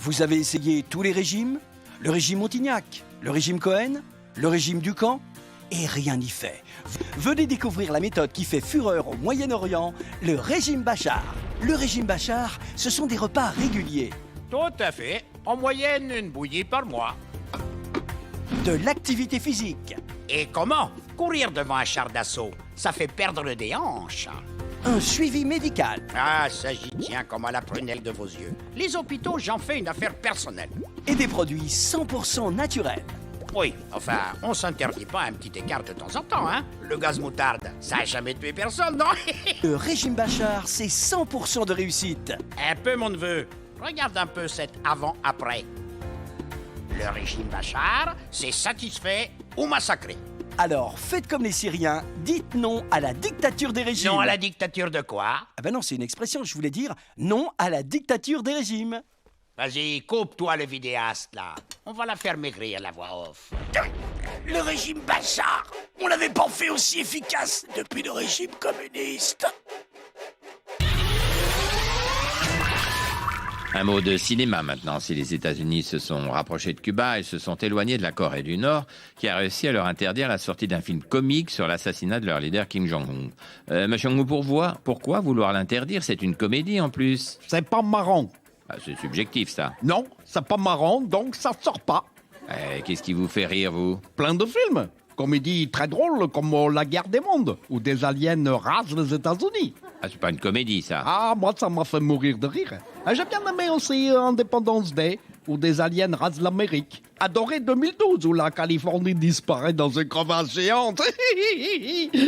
Vous avez essayé tous les régimes? Le régime Montignac, le régime Cohen, le régime Ducan? Et rien n'y fait. Venez découvrir la méthode qui fait fureur au Moyen-Orient, le régime Bachar. Le régime Bachar, ce sont des repas réguliers. Tout à fait. En moyenne, une bouillie par mois. De l'activité physique. Et comment? Courir devant un char d'assaut, ça fait perdre des hanches. Un suivi médical. Ah, ça j'y tiens comme à la prunelle de vos yeux. Les hôpitaux, j'en fais une affaire personnelle. Et des produits 100% naturels. Oui, enfin, on s'interdit pas un petit écart de temps en temps, hein. Le gaz moutarde, ça a jamais tué personne, non? Le régime Bachar, c'est 100% de réussite. Un peu, mon neveu. Regarde un peu cet avant-après. Le régime Bachar, c'est satisfait ou massacré. Alors, faites comme les Syriens, dites non à la dictature des régimes. Non à la dictature de quoi? Ah ben non, c'est une expression, je voulais dire non à la dictature des régimes. Vas-y, coupe-toi le vidéaste, là. On va la faire maigrir, la voix off. Le régime Bachar, on l'avait pas fait aussi efficace depuis le régime communiste. Un mot de cinéma maintenant. Si les États-Unis se sont rapprochés de Cuba, ils se sont éloignés de la Corée du Nord, qui a réussi à leur interdire la sortie d'un film comique sur l'assassinat de leur leader Kim Jong-un. Monsieur Ngou, pourquoi vouloir l'interdire? C'est une comédie en plus. C'est pas marrant. Ah, c'est subjectif ça. Non, c'est pas marrant, donc ça sort pas. Qu'est-ce qui vous fait rire, vous? Plein de films. Comédie très drôle comme La Guerre des Mondes, où des aliens rasent les États-Unis. Ah, c'est pas une comédie ça. Ah, moi, ça m'a fait mourir de rire. J'ai bien aimé aussi Independence Day, où des aliens rasent l'Amérique. Adoré 2012, où la Californie disparaît dans une crevasse géante.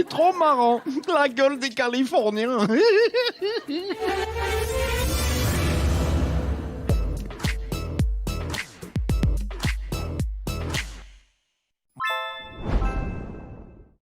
Trop marrant. La gueule des Californiens.